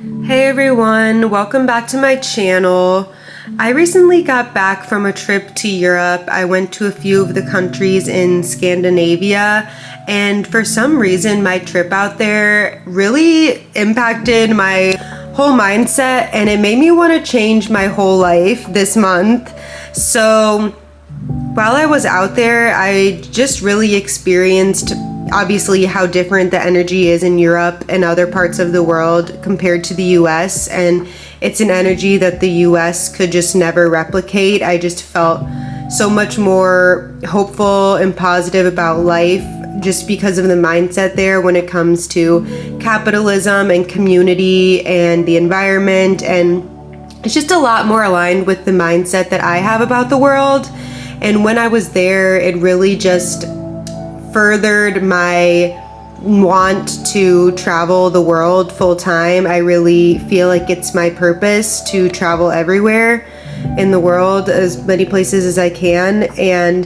Hey everyone, welcome back to my channel. I recently got back from a trip to Europe. I went to a few of the countries in Scandinavia, and for some reason my trip out there really impacted my whole mindset, and it made me want to change my whole life this month. So while I was out there, I just really experienced obviously how different the energy is in Europe and other parts of the world compared to the US, and it's an energy that the US could just never replicate. I just felt so much more hopeful and positive about life just because of the mindset there when it comes to capitalism and community and the environment, and it's just a lot more aligned with the mindset that I have about the world. And when I was there, it really just furthered my want to travel the world full time. I really feel like it's my purpose to travel everywhere in the world, as many places as I can. And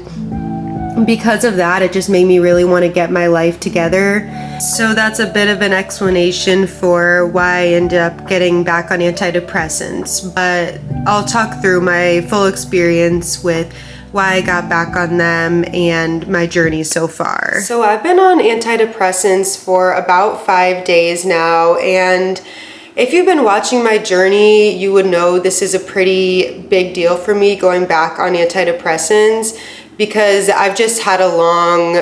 because of that, it just made me really want to get my life together. So that's a bit of an explanation for why I ended up getting back on antidepressants. But I'll talk through my full experience with why I got back on them and my journey so far. So I've been on antidepressants for about 5 days now, and if you've been watching my journey, you would know this is a pretty big deal for me going back on antidepressants, because I've just had a long,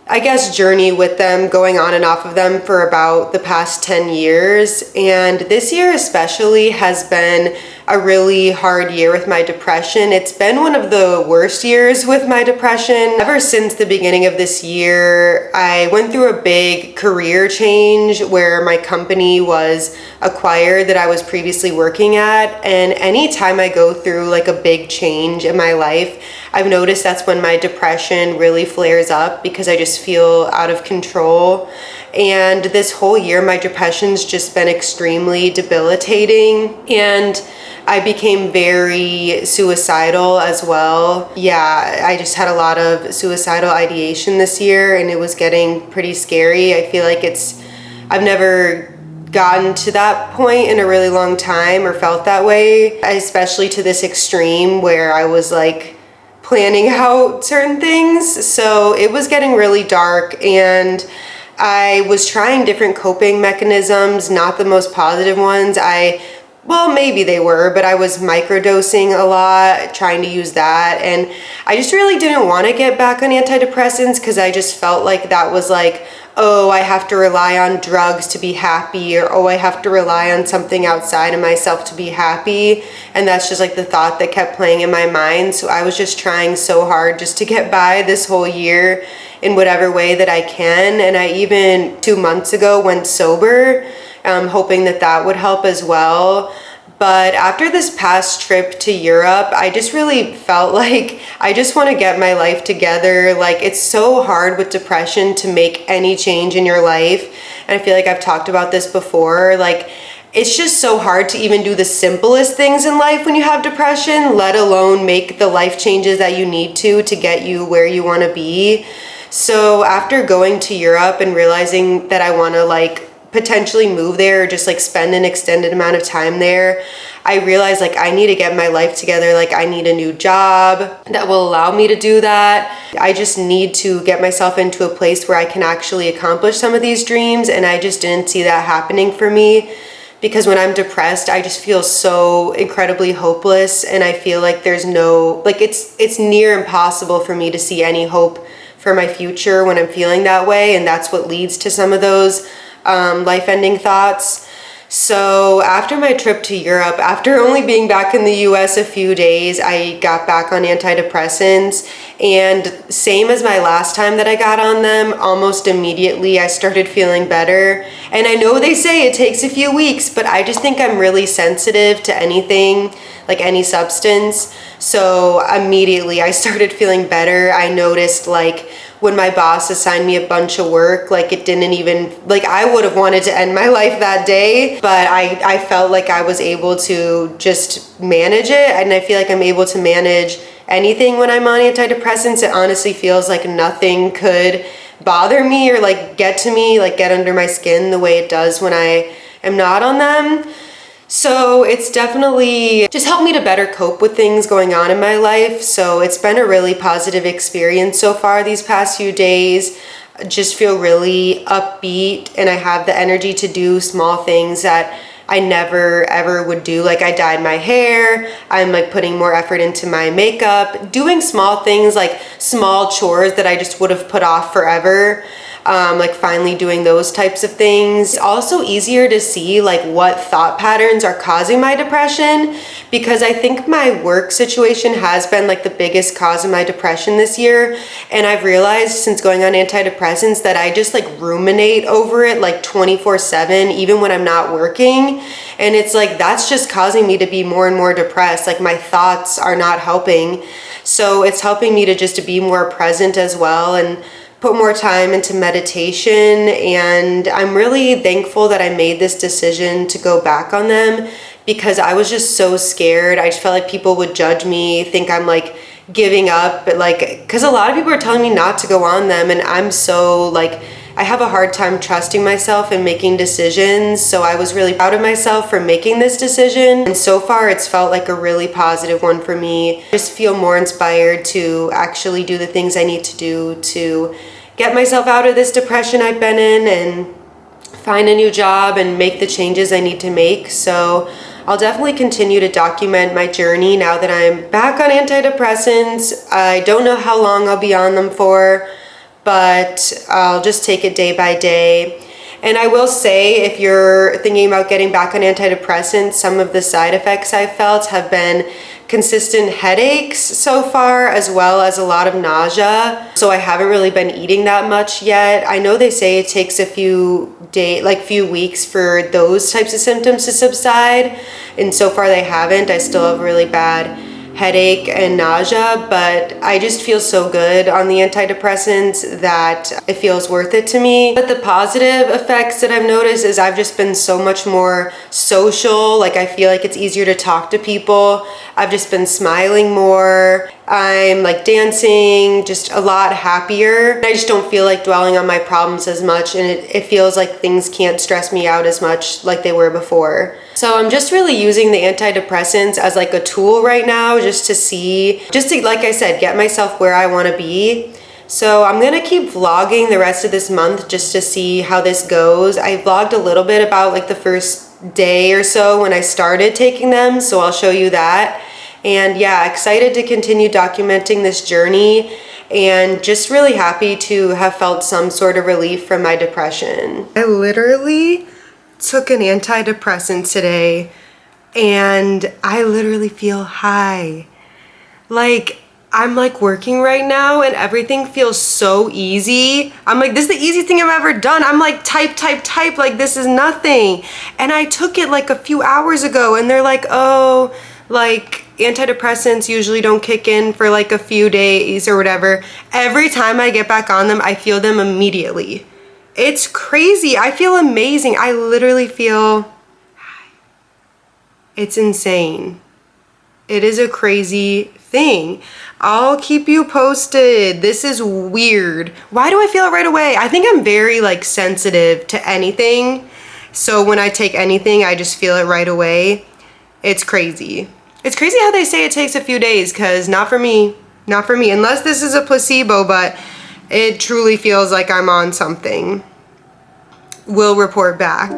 I guess, journey with them, going on and off of them for about the past 10 years. And this year especially has been a really hard year with my depression. It's been one of the worst years with my depression. Ever since the beginning of this year, I went through a big career change where my company was acquired that I was previously working at. And anytime I go through like a big change in my life, I've noticed that's when my depression really flares up, because I just feel out of control. And this whole year, my depression's just been extremely debilitating, and I became very suicidal as well. Yeah, I just had a lot of suicidal ideation this year, and it was getting pretty scary. I feel like I've never gotten to that point in a really long time, or felt that way, especially to this extreme where I was like planning out certain things. So it was getting really dark, and I was trying different coping mechanisms, not the most positive ones. Well, maybe they were, but I was microdosing a lot, trying to use that. And I just really didn't want to get back on antidepressants, because I just felt like that was like, oh, I have to rely on drugs to be happy, or oh, I have to rely on something outside of myself to be happy. And that's just like the thought that kept playing in my mind. So I was just trying so hard just to get by this whole year in whatever way that I can. And I even 2 months ago went sober, hoping that that would help as well. But after this past trip to Europe, I just really felt like I just want to get my life together. Like, it's so hard with depression to make any change in your life. And I feel like I've talked about this before. Like, it's just so hard to even do the simplest things in life when you have depression, let alone make the life changes that you need to get you where you want to be. So after going to Europe and realizing that I want to like potentially move there, or just like spend an extended amount of time there, I realized like I need to get my life together. Like, I need a new job that will allow me to do that. I just need to get myself into a place where I can actually accomplish some of these dreams, and I just didn't see that happening for me, because when I'm depressed, I just feel so incredibly hopeless, and I feel like there's no, like, it's near impossible for me to see any hope for my future when I'm feeling that way, and that's what leads to some of those life-ending thoughts. So after my trip to Europe, after only being back in the US a few days, I got back on antidepressants, and same as my last time that I got on them, almost immediately I started feeling better. And I know they say it takes a few weeks, but I just think I'm really sensitive to anything, like any substance. So immediately I started feeling better. I noticed like when my boss assigned me a bunch of work, like it didn't even, like I would have wanted to end my life that day, but I felt like I was able to just manage it. And I feel like I'm able to manage anything when I'm on antidepressants. It honestly feels like nothing could bother me or like get to me, like get under my skin the way it does when I am not on them. So it's definitely just helped me to better cope with things going on in my life. So it's been a really positive experience so far these past few days. I just feel really upbeat, and I have the energy to do small things that I never ever would do. Like I dyed my hair, I'm like putting more effort into my makeup, doing small things like small chores that I just would have put off forever. Like finally doing those types of things. It's also easier to see like what thought patterns are causing my depression, because I think my work situation has been like the biggest cause of my depression this year. And I've realized since going on antidepressants that I just like ruminate over it like 24/7, even when I'm not working. And it's like, that's just causing me to be more and more depressed. Like my thoughts are not helping. So it's helping me to just to be more present as well, and put more time into meditation. And I'm really thankful that I made this decision to go back on them, because I was just so scared. I just felt like people would judge me, think I'm like giving up, but like, because a lot of people are telling me not to go on them, and I'm so like, I have a hard time trusting myself and making decisions. So I was really proud of myself for making this decision. And so far it's felt like a really positive one for me. I just feel more inspired to actually do the things I need to do to get myself out of this depression I've been in, and find a new job and make the changes I need to make. So I'll definitely continue to document my journey now that I'm back on antidepressants. I don't know how long I'll be on them for, but I'll just take it day by day. And I will say, if you're thinking about getting back on antidepressants, some of the side effects I've felt have been consistent headaches so far, as well as a lot of nausea. So I haven't really been eating that much yet. I know they say it takes a few weeks for those types of symptoms to subside. And so far they haven't. I still have really bad headache and nausea, but I just feel so good on the antidepressants that it feels worth it to me. But the positive effects that I've noticed is I've just been so much more social. Like I feel like it's easier to talk to people. I've just been smiling more. I'm like dancing, just a lot happier. I just don't feel like dwelling on my problems as much, and it feels like things can't stress me out as much like they were before. So I'm just really using the antidepressants as like a tool right now, just to, like I said, get myself where I want to be. So I'm gonna keep vlogging the rest of this month just to see how this goes. I vlogged a little bit about like the first day or so when I started taking them, so I'll show you that. And yeah, excited to continue documenting this journey, and just really happy to have felt some sort of relief from my depression. I literally took an antidepressant today, and I literally feel high. Like, I'm like working right now and everything feels so easy. I'm like, this is the easiest thing I've ever done. I'm like, type, like this is nothing. And I took it like a few hours ago, and they're like, oh, like antidepressants usually don't kick in for like a few days or whatever. Every time I get back on them, I feel them immediately. It's crazy. I feel amazing. I literally feel, it's insane. It is a crazy thing. I'll keep you posted. This is weird. Why do I feel it right away? I think I'm very like sensitive to anything. So when I take anything, I just feel it right away. It's crazy. It's crazy how they say it takes a few days, because not for me. Not for me. Unless this is a placebo, but it truly feels like I'm on something. We'll report back.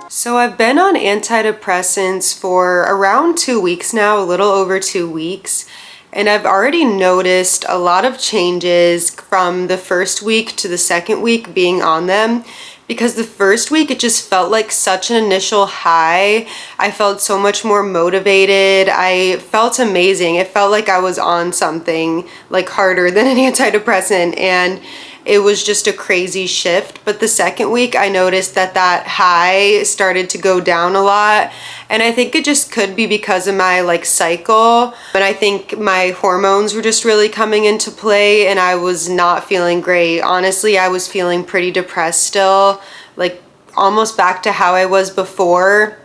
So I've been on antidepressants for around 2 weeks now, a little over 2 weeks. And I've already noticed a lot of changes from the first week to the second week being on them, because the first week it just felt like such an initial high. I felt so much more motivated. I felt amazing. It felt like I was on something like harder than an antidepressant, and it was just a crazy shift. But the second week I noticed that high started to go down a lot, and I think it just could be because of my like cycle, and I think my hormones were just really coming into play, and I was not feeling great. Honestly, I was feeling pretty depressed still, like almost back to how I was before.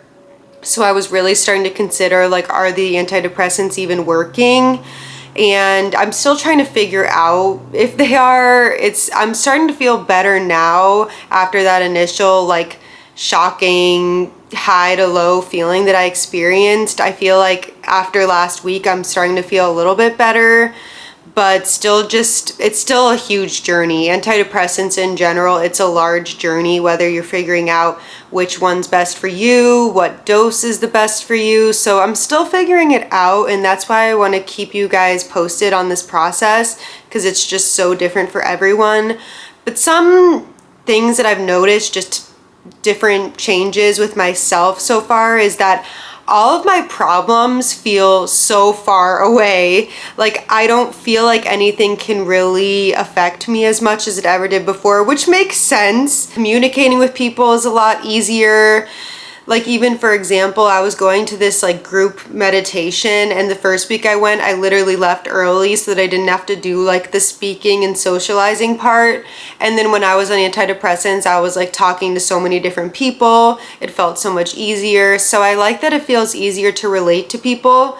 So I was really starting to consider, like, are the antidepressants even working? And I'm still trying to figure out if they are. I'm starting to feel better now after that initial, like, shocking high to low feeling that I experienced. I feel like after last week, I'm starting to feel a little bit better, but it's still a huge journey. Antidepressants in general, it's a large journey, whether you're figuring out which one's best for you, what dose is the best for you. So I'm still figuring it out, and that's why I want to keep you guys posted on this process, because it's just so different for everyone. But some things that I've noticed, just different changes with myself so far, is that all of my problems feel so far away. Like, I don't feel like anything can really affect me as much as it ever did before, which makes sense. Communicating with people is a lot easier. Like, even for example, I was going to this like group meditation, and the first week I went, I literally left early so that I didn't have to do like the speaking and socializing part. And then when I was on antidepressants, I was like talking to so many different people. It felt so much easier. So I like that it feels easier to relate to people,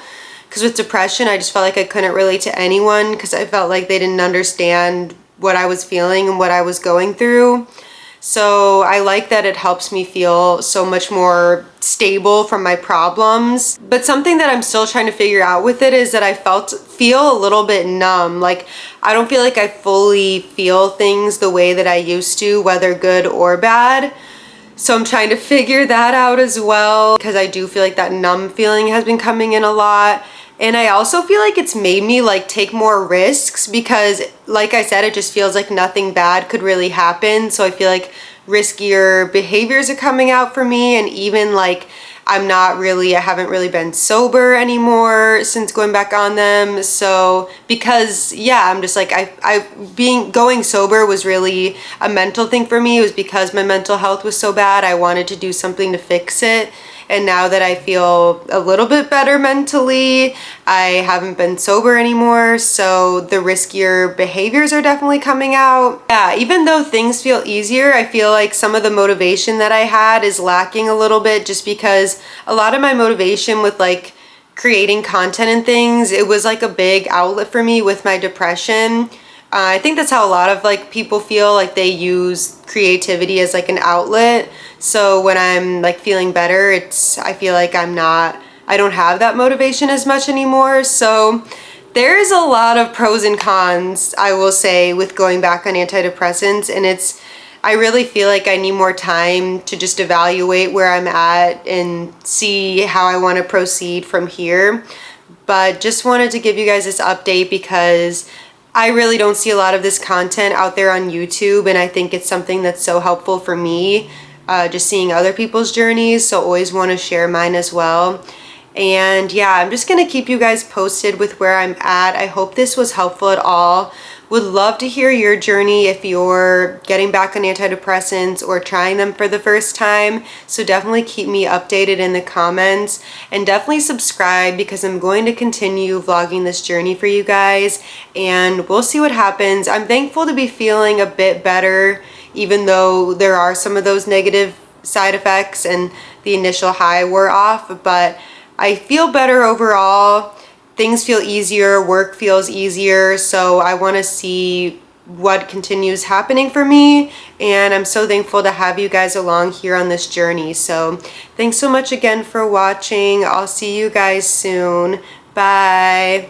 because with depression, I just felt like I couldn't relate to anyone because I felt like they didn't understand what I was feeling and what I was going through. So I like that it helps me feel so much more stable from my problems. But something that I'm still trying to figure out with it is that I feel a little bit numb. Like, I don't feel like I fully feel things the way that I used to, whether good or bad. So I'm trying to figure that out as well, because I do feel like that numb feeling has been coming in a lot. And I also feel like it's made me like take more risks, because like I said, it just feels like nothing bad could really happen. So I feel like riskier behaviors are coming out for me. And even like I haven't really been sober anymore since going back on them. So because I'm just like, going sober was really a mental thing for me. It was because my mental health was so bad. I wanted to do something to fix it. And now that I feel a little bit better mentally, I haven't been sober anymore, so the riskier behaviors are definitely coming out. Yeah, even though things feel easier, I feel like some of the motivation that I had is lacking a little bit, just because a lot of my motivation with like creating content and things, it was like a big outlet for me with my depression. I think that's how a lot of like people feel, like they use creativity as like an outlet. So when I'm like feeling better, I feel like I don't have that motivation as much anymore. So there's a lot of pros and cons, I will say, with going back on antidepressants. And I really feel like I need more time to just evaluate where I'm at and see how I want to proceed from here. But just wanted to give you guys this update, because I really don't see a lot of this content out there on YouTube, and I think it's something that's so helpful for me, just seeing other people's journeys, so always want to share mine as well. And yeah, I'm just going to keep you guys posted with where I'm at. I hope this was helpful at all. Would love to hear your journey if you're getting back on antidepressants or trying them for the first time. So definitely keep me updated in the comments, and definitely subscribe, because I'm going to continue vlogging this journey for you guys, and we'll see what happens. I'm thankful to be feeling a bit better, even though there are some of those negative side effects and the initial high wore off, but I feel better overall. Things feel easier, work feels easier, so I want to see what continues happening for me, and I'm so thankful to have you guys along here on this journey. So thanks so much again for watching. I'll see you guys soon. Bye.